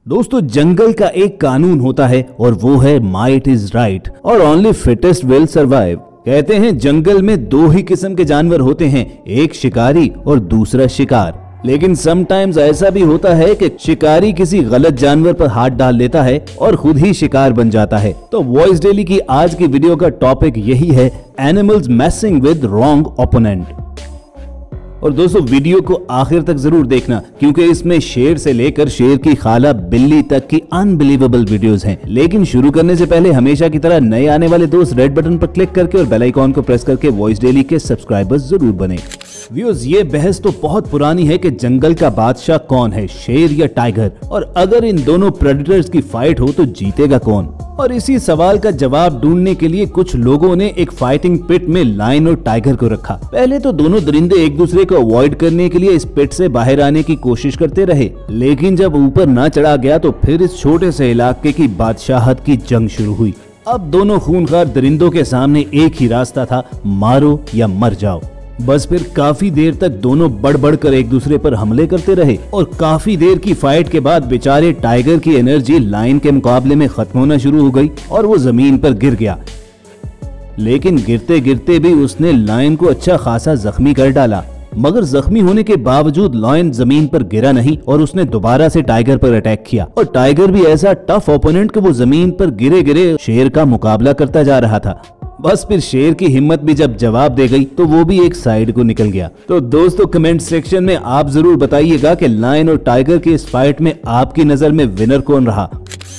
दोस्तों जंगल का एक कानून होता है और वो है माइट इज राइट और ओनली फिटेस्ट विल सर्वाइव। कहते हैं जंगल में दो ही किस्म के जानवर होते हैं, एक शिकारी और दूसरा शिकार। लेकिन समटाइम्स ऐसा भी होता है कि शिकारी किसी गलत जानवर पर हाथ डाल लेता है और खुद ही शिकार बन जाता है। तो वॉइस डेली की आज की वीडियो का टॉपिक यही है, एनिमल्स मैसिंग विद रॉन्ग ओपोनेंट। और दोस्तों वीडियो को आखिर तक जरूर देखना क्योंकि इसमें शेर से लेकर शेर की खाला बिल्ली तक की अनबिलीवेबल वीडियोस हैं। लेकिन शुरू करने से पहले हमेशा की तरह नए आने वाले दोस्त रेड बटन पर क्लिक करके और बेल आइकॉन को प्रेस करके वॉइस डेली के सब्सक्राइबर्स जरूर बने। व्यूअर्स, ये बहस तो बहुत पुरानी है कि जंगल का बादशाह कौन है, शेर या टाइगर, और अगर इन दोनों प्रेडेटर्स की फाइट हो तो जीतेगा कौन। और इसी सवाल का जवाब ढूंढने के लिए कुछ लोगों ने एक फाइटिंग पिट में लायन और टाइगर को रखा। पहले तो दोनों दरिंदे एक दूसरे को अवॉइड करने के लिए इस पिट से बाहर आने की कोशिश करते रहे, लेकिन जब ऊपर ना चढ़ा गया तो फिर इस छोटे से इलाके की बादशाहत की जंग शुरू हुई। अब दोनों खूंखार दरिंदों के सामने एक ही रास्ता था, मारो या मर जाओ। बस फिर काफी देर तक दोनों बढ़ बढ़ कर एक दूसरे पर हमले करते रहे और काफी देर की फाइट के बाद बेचारे टाइगर की एनर्जी लायन के मुकाबले में खत्म होना शुरू हो गई और वो जमीन पर गिर गया। लेकिन गिरते गिरते भी उसने लायन को अच्छा खासा जख्मी कर डाला, मगर जख्मी होने के बावजूद लायन जमीन पर गिरा नहीं और उसने दोबारा से टाइगर पर अटैक किया। और टाइगर भी ऐसा टफ ओपोनेंट कि वो जमीन पर गिरे गिरे शेर का मुकाबला करता जा रहा था। बस फिर शेर की हिम्मत भी जब जवाब दे गई तो वो भी एक साइड को निकल गया। तो दोस्तों कमेंट सेक्शन में आप जरूर बताइएगा कि लायन और टाइगर की इस फाइट में आपकी नजर में विनर कौन रहा।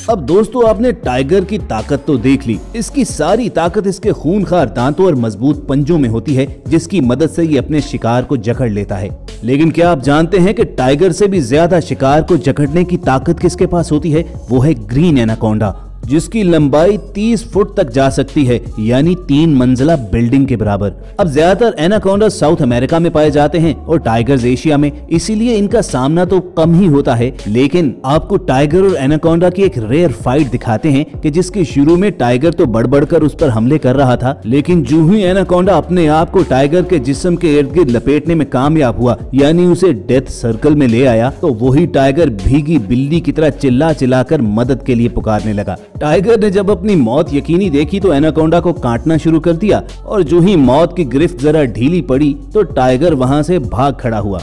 अब दोस्तों आपने टाइगर की ताकत तो देख ली, इसकी सारी ताकत इसके खूनखार दांतों और मजबूत पंजों में होती है जिसकी मदद से ये अपने शिकार को जकड़ लेता है। लेकिन क्या आप जानते हैं कि टाइगर से भी ज्यादा शिकार को जकड़ने की ताकत किसके पास होती है? वो है ग्रीन एनाकोंडा, जिसकी लंबाई 30 फुट तक जा सकती है, यानी 3 मंजिला बिल्डिंग के बराबर। अब ज्यादातर एनाकोंडा साउथ अमेरिका में पाए जाते हैं और टाइगर्स एशिया में, इसीलिए इनका सामना तो कम ही होता है। लेकिन आपको टाइगर और एनाकोंडा की एक रेयर फाइट दिखाते हैं कि जिसके शुरू में टाइगर तो बढ़ बढ़कर उस पर हमले कर रहा था, लेकिन जो ही एनाकोंडा अपने आप को टाइगर के जिस्म के इर्द गिर्द लपेटने में कामयाब हुआ, यानी उसे डेथ सर्कल में ले आया, तो वही टाइगर भीगी बिल्ली की तरह चिल्ला चिल्लाकर मदद के लिए पुकारने लगा। टाइगर ने जब अपनी मौत यकीनी देखी तो एनाकोंडा को काटना शुरू कर दिया और जो ही मौत की गिरफ्त जरा ढीली पड़ी तो टाइगर वहां से भाग खड़ा हुआ।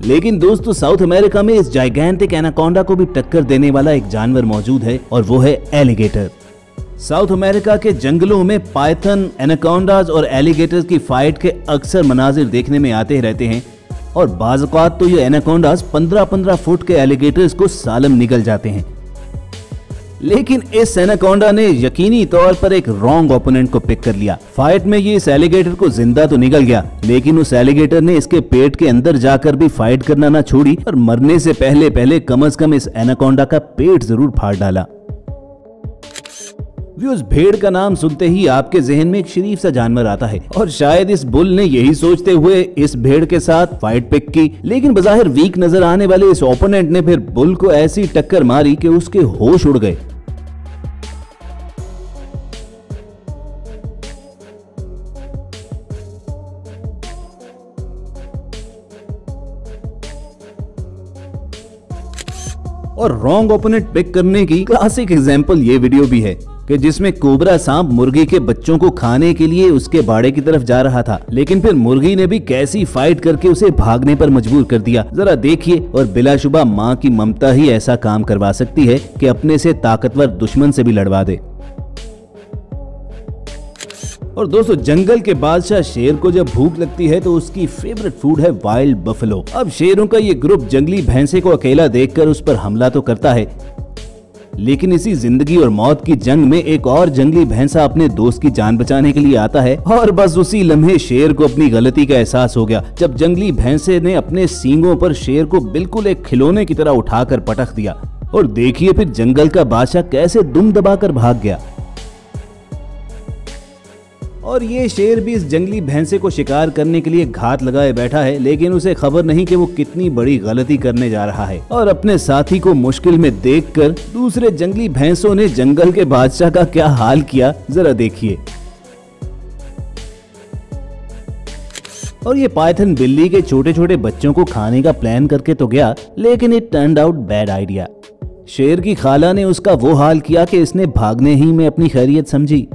लेकिन दोस्तों साउथ अमेरिका में इस जाइगैंटिक एनाकोंडा को भी टक्कर देने वाला एक जानवर मौजूद है और वो है एलिगेटर। साउथ अमेरिका के जंगलों में पाइथन, एनाकोंडाज और एलिगेटर्स की फाइट के अक्सर मनाजिर देखने में आते रहते हैं और बाज़ औक़ात तो ये एनाकोंडास 15-15 फुट के एलिगेटर्स को सालम निगल जाते हैं। लेकिन इस एनाकोंडा ने यकीनी तौर पर एक रॉन्ग ओपोनेंट को पिक कर लिया। फाइट में ये इस एलिगेटर को जिंदा तो निगल गया, लेकिन उस एलिगेटर ने इसके पेट के अंदर जाकर भी फाइट करना ना छोड़ी और मरने से पहले पहले कम से कम इस एनाकोंडा का पेट जरूर फाड़ डाला। व्यूअर्स, भेड़ का नाम सुनते ही आपके जहन में एक शरीफ सा जानवर आता है और शायद इस बुल ने यही सोचते हुए इस भेड़ के साथ फाइट पिक की। लेकिन बज़ाहिर वीक नजर आने वाले इस ओपोनेंट ने फिर बुल को ऐसी टक्कर मारी कि उसके होश उड़ गए। और रॉन्ग ओपोनेंट पिक करने की क्लासिक एग्जांपल ये वीडियो भी है कि जिसमें कोबरा सांप मुर्गी के बच्चों को खाने के लिए उसके बाड़े की तरफ जा रहा था, लेकिन फिर मुर्गी ने भी कैसी फाइट करके उसे भागने पर मजबूर कर दिया। जरा देखिए, और बिलाशुबा माँ की ममता ही ऐसा काम करवा सकती है कि अपने से ताकतवर दुश्मन से भी लड़वा दे। और दोस्तों जंगल के बादशाह शेर को जब भूख लगती है तो उसकी फेवरेट फूड है वाइल्ड बफेलो। अब शेरों का ये ग्रुप जंगली भैंसे को अकेला देखकर उस पर हमला तो करता है, लेकिन इसी जिंदगी और मौत की जंग में एक और जंगली भैंसा अपने दोस्त की जान बचाने के लिए आता है। और बस उसी लम्हे शेर को अपनी गलती का एहसास हो गया जब जंगली भैंसे ने अपने सींगों पर शेर को बिल्कुल एक खिलौने की तरह उठाकर पटक दिया। और देखिए फिर जंगल का बादशाह कैसे दुम दबाकर भाग गया। और ये शेर भी इस जंगली भैंसे को शिकार करने के लिए घात लगाए बैठा है, लेकिन उसे खबर नहीं कि वो कितनी बड़ी गलती करने जा रहा है। और अपने साथी को मुश्किल में देखकर दूसरे जंगली भैंसों ने जंगल के बादशाह का क्या हाल किया, जरा देखिए। और ये पाइथन बिल्ली के छोटे छोटे बच्चों को खाने का प्लान करके तो गया, लेकिन it turned out bad idea. शेर की खाला ने उसका वो हाल किया कि इसने भागने ही में अपनी खैरियत समझी।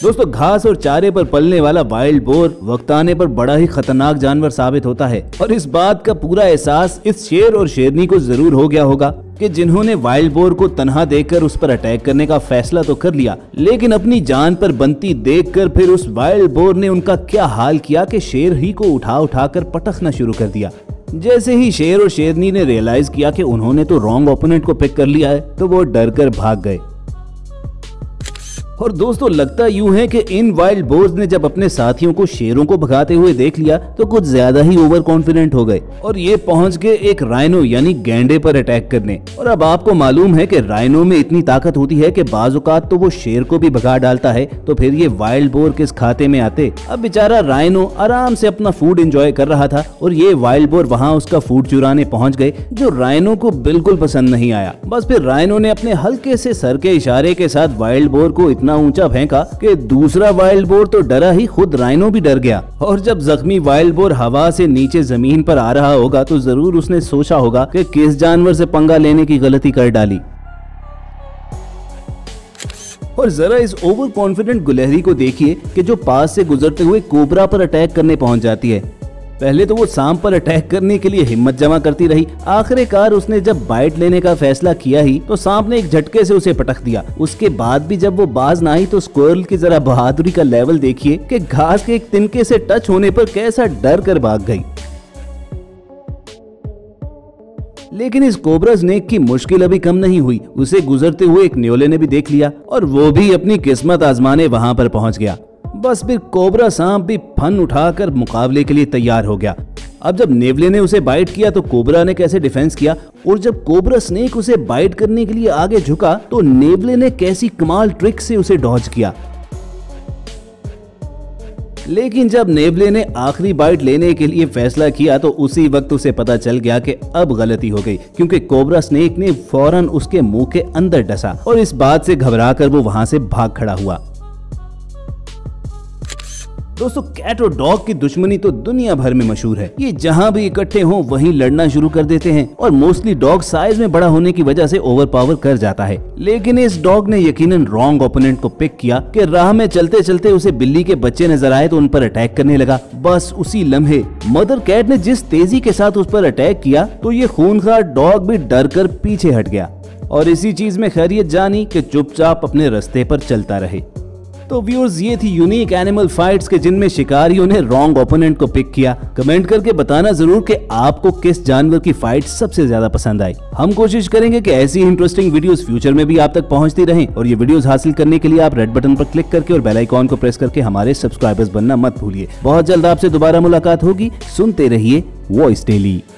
दोस्तों, घास और चारे पर पलने वाला वाइल्ड बोर वक्त आने पर बड़ा ही खतरनाक जानवर साबित होता है, और इस बात का पूरा एहसास इस शेर और शेरनी को जरूर हो गया होगा कि जिन्होंने वाइल्ड बोर को तन्हा देखकर उस पर अटैक करने का फैसला तो कर लिया, लेकिन अपनी जान पर बनती देखकर फिर उस वाइल्ड बोर ने उनका क्या हाल किया कि शेर ही को उठा उठा कर पटकना शुरू कर दिया। जैसे ही शेर और शेरनी ने रियलाइज किया कि उन्होंने तो रॉन्ग ओपोनेंट को पिक कर लिया है, तो वो डर कर भाग गए। और दोस्तों, लगता यूं है कि इन वाइल्ड बोर्स ने जब अपने साथियों को शेरों को भगाते हुए देख लिया तो कुछ ज्यादा ही ओवर कॉन्फिडेंट हो गए और ये पहुंच गए एक राइनो यानी गैंडे पर अटैक करने। और अब आपको मालूम है कि राइनो में इतनी ताकत होती है कि बाज औकात तो वो शेर को भी भगा डालता है, तो फिर ये वाइल्ड बोर किस खाते में आते। अब बेचारा राइनो आराम से अपना फूड एंजॉय कर रहा था और ये वाइल्ड बोर वहाँ उसका फूड चुराने पहुंच गए, जो राइनो को बिल्कुल पसंद नहीं आया। बस फिर राइनो ने अपने हल्के से सर के इशारे के साथ वाइल्ड बोर को इतना ऊंचा फेंका कि दूसरा वाइल्ड बोर तो डरा ही, खुद राइनो भी डर गया। और जब जख्मी वाइल्ड बोर हवा से नीचे जमीन पर आ रहा होगा तो जरूर उसने सोचा होगा कि किस जानवर से पंगा लेने की गलती कर डाली। और जरा इस ओवर कॉन्फिडेंट गुलहरी को देखिए कि जो पास से गुजरते हुए कोबरा पर अटैक करने पहुंच जाती है। पहले तो वो सांप पर अटैक करने के लिए हिम्मत जमा करती रही, आखिरकार उसने जब बाइट लेने का फैसला किया ही तो सांप ने एक झटके से उसे पटक दिया। उसके बाद भी जब वो बाज ना आई तो स्क्विरल की जरा बहादुरी का लेवल देखिए कि घास के एक तिनके से टच होने पर कैसा डर कर भाग गई। लेकिन इस कोबरा स्नेक की मुश्किल अभी कम नहीं हुई। उसे गुजरते हुए एक न्योले ने भी देख लिया और वो भी अपनी किस्मत आजमाने वहां पर पहुंच गया। बस फिर कोबरा सांप भी फन उठाकर मुकाबले के लिए तैयार हो गया। अब जब नेवले ने उसे बाइट किया तो कोबरा ने कैसे डिफेंस किया, और जब कोबरा स्नेक उसे बाइट करने के लिए आगे झुका तो नेवले ने कैसी कमाल ट्रिक से उसे डॉज किया। लेकिन जब नेवले ने आखिरी बाइट लेने के लिए फैसला किया तो उसी वक्त उसे पता चल गया कि अब गलती हो गई, क्योंकि कोबरा स्नेक ने फौरन उसके मुंह के अंदर डसा और इस बात से घबराकर वो वहां से भाग खड़ा हुआ। दोस्तों, कैट और डॉग की दुश्मनी तो दुनिया भर में मशहूर है। ये जहां भी इकट्ठे हों वहीं लड़ना शुरू कर देते हैं और मोस्टली डॉग साइज में बड़ा होने की वजह से ओवरपावर कर जाता है। लेकिन इस डॉग ने यकीनन रॉन्ग ओपोनेंट को पिक किया कि राह में चलते चलते उसे बिल्ली के बच्चे नजर आए तो उन पर अटैक करने लगा। बस उसी लम्हे मदर कैट ने जिस तेजी के साथ उस पर अटैक किया तो ये खूंखार डॉग भी डर कर पीछे हट गया और इसी चीज में खैरियत जानी कि चुपचाप अपने रास्ते पर चलता रहे। तो व्यूअर्स, ये थी यूनिक एनिमल फाइट्स के जिनमें शिकारियों ने रॉन्ग ओपोनेंट को पिक किया। कमेंट करके बताना जरूर कि आपको किस जानवर की फाइट सबसे ज्यादा पसंद आई। हम कोशिश करेंगे कि ऐसी इंटरेस्टिंग वीडियोस फ्यूचर में भी आप तक पहुंचती रहें, और ये वीडियोस हासिल करने के लिए आप रेड बटन पर क्लिक करके और बेल आइकॉन को प्रेस करके हमारे सब्सक्राइबर्स बनना मत भूलिए। बहुत जल्द आपसे दोबारा मुलाकात होगी। सुनते रहिए वॉइस डेली।